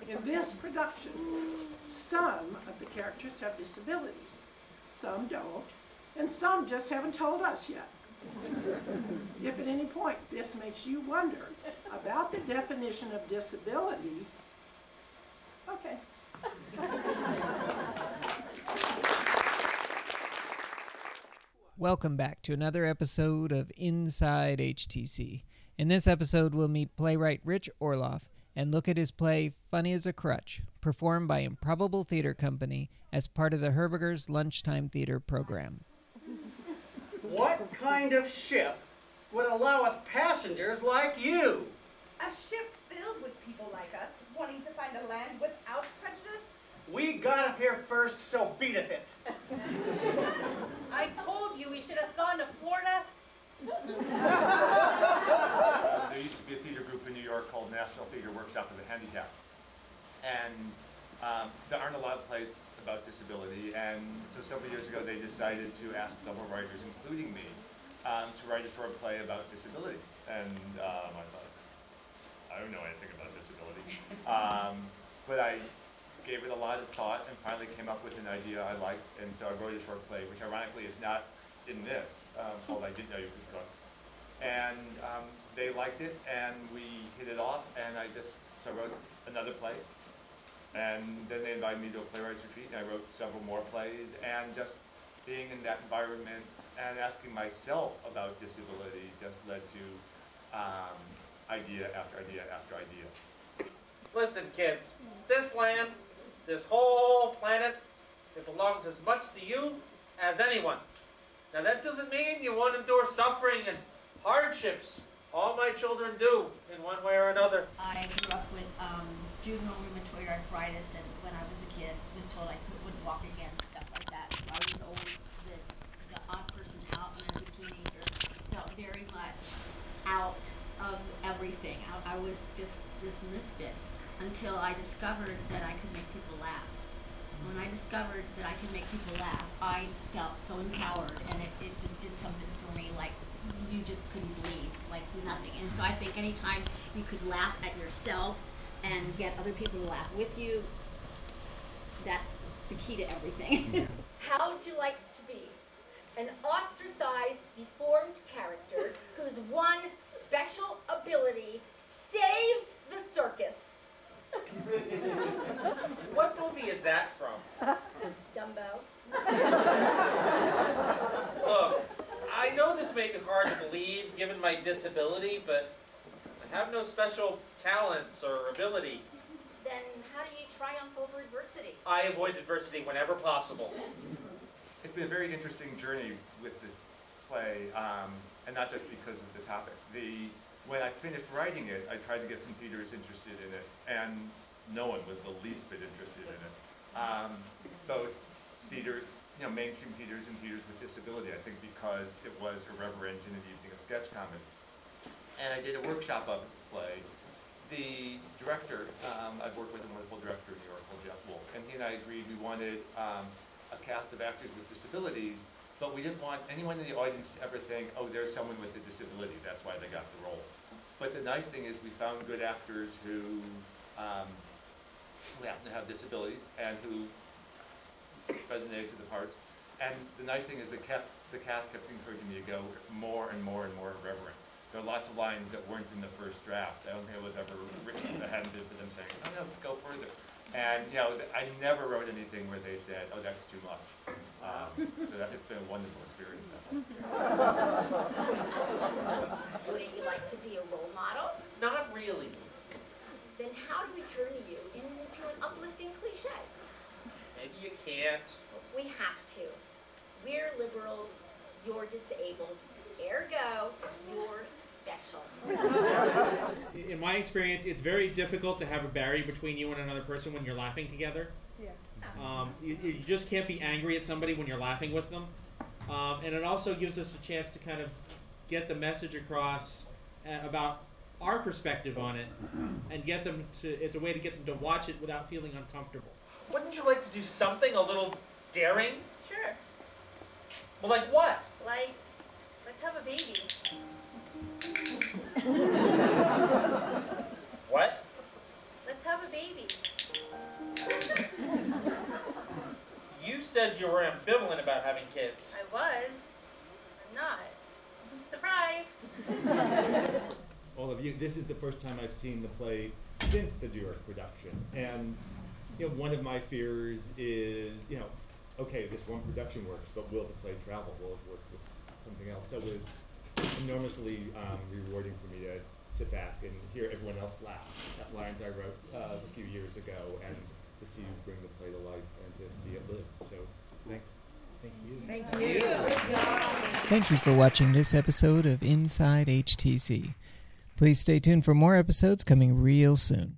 In this production, some of the characters have disabilities, some don't, and some just haven't told us yet. If at any point this makes you wonder about the definition of disability, okay. Welcome back to another episode of Inside HTC. In this episode, we'll meet playwright Rich Orloff and look at his play Funny as a Crutch, performed by Improbable Theatre Company as part of the Herberger's Lunchtime Theater program. What kind of ship would allow us passengers like you? A ship filled with people like us, wanting to find a land without prejudice? We got up here first, so beateth it. I told you we should have gone to Florida. There used to be a theater group in New York called National Theater Workshop of the Handicapped. And there aren't a lot of plays about disability, and so several years ago they decided to ask several writers, including me, to write a short play about disability. And I thought, I don't know anything about disability. But I gave it a lot of thought and finally came up with an idea I liked, and so I wrote a short play, which ironically is not in this, called I Didn't Know You Could Cook. And they liked it, and we hit it off, and so I wrote another play. And then they invited me to a playwrights retreat, and I wrote several more plays, and just being in that environment and asking myself about disability just led to idea after idea after idea. Listen, kids, this land, this whole planet, it belongs as much to you as anyone. Now that doesn't mean you won't endure suffering and hardships. All my children do, in one way or another. I grew up with juvenile rheumatoid arthritis, and when I was a kid, was told I wouldn't walk again, stuff like that. So I was always the odd person out, and as a teenager, felt very much out of everything. I was just this misfit until I discovered that I could make people laugh. When I discovered that I could make people laugh, I felt so empowered, and it just did something for me like you just couldn't believe, like nothing. And so I think anytime you could laugh at yourself and get other people to laugh with you, that's the key to everything. How would you like to be an ostracized, deformed character whose one special ability saves the circus? What movie is that from? Dumbo. Look, I know this may be hard to believe given my disability, but I have no special talents or abilities. Then how do you triumph over adversity? I avoid adversity whenever possible. It's been a very interesting journey with this play, and not just because of the topic. When I finished writing it, I tried to get some theaters interested in it, and no one was the least bit interested in it. Both theaters, mainstream theaters and theaters with disability, I think because it was irreverent in an evening of sketch comedy. And I did a workshop of the play. The director, I've worked with a wonderful director in New York called Jeff Wolf, and he and I agreed we wanted a cast of actors with disabilities, but we didn't want anyone in the audience to ever think, oh, there's someone with a disability, that's why they got the role. But the nice thing is we found good actors who happen to have disabilities and who resonated to the parts. And the nice thing is the cast kept encouraging me to go more and more and more irreverent. There are lots of lines that weren't in the first draft. I don't think it was ever written that hadn't been for them saying, oh no, go further. And I never wrote anything where they said, oh, that's too much. So it's been a wonderful experience. Wouldn't you like to be a role model? Not really. Then how do we turn you into an uplifting cliche? Maybe you can't. We have to. We're liberals, you're disabled. Ergo, you're special. In my experience, it's very difficult to have a barrier between you and another person when you're laughing together. Yeah. You just can't be angry at somebody when you're laughing with them. And it also gives us a chance to kind of get the message across about our perspective on it, and get them to, it's a way to get them to watch it without feeling uncomfortable. Wouldn't you like to do something a little daring? Sure. Well, like what? Like, let's have a baby. What? Let's have a baby. said you were ambivalent about having kids. I was. I'm not. Surprise! All of you, this is the first time I've seen the play since the New York production. And, one of my fears is, okay, this one production works, but will the play travel? Will it work with something else? So it was enormously rewarding for me to sit back and hear everyone else laugh at lines I wrote a few years ago, and to see you bring the play to life and to see it live. So thanks. Thank you. Thank you. Thank you for watching this episode of Inside HTC. Please stay tuned for more episodes coming real soon.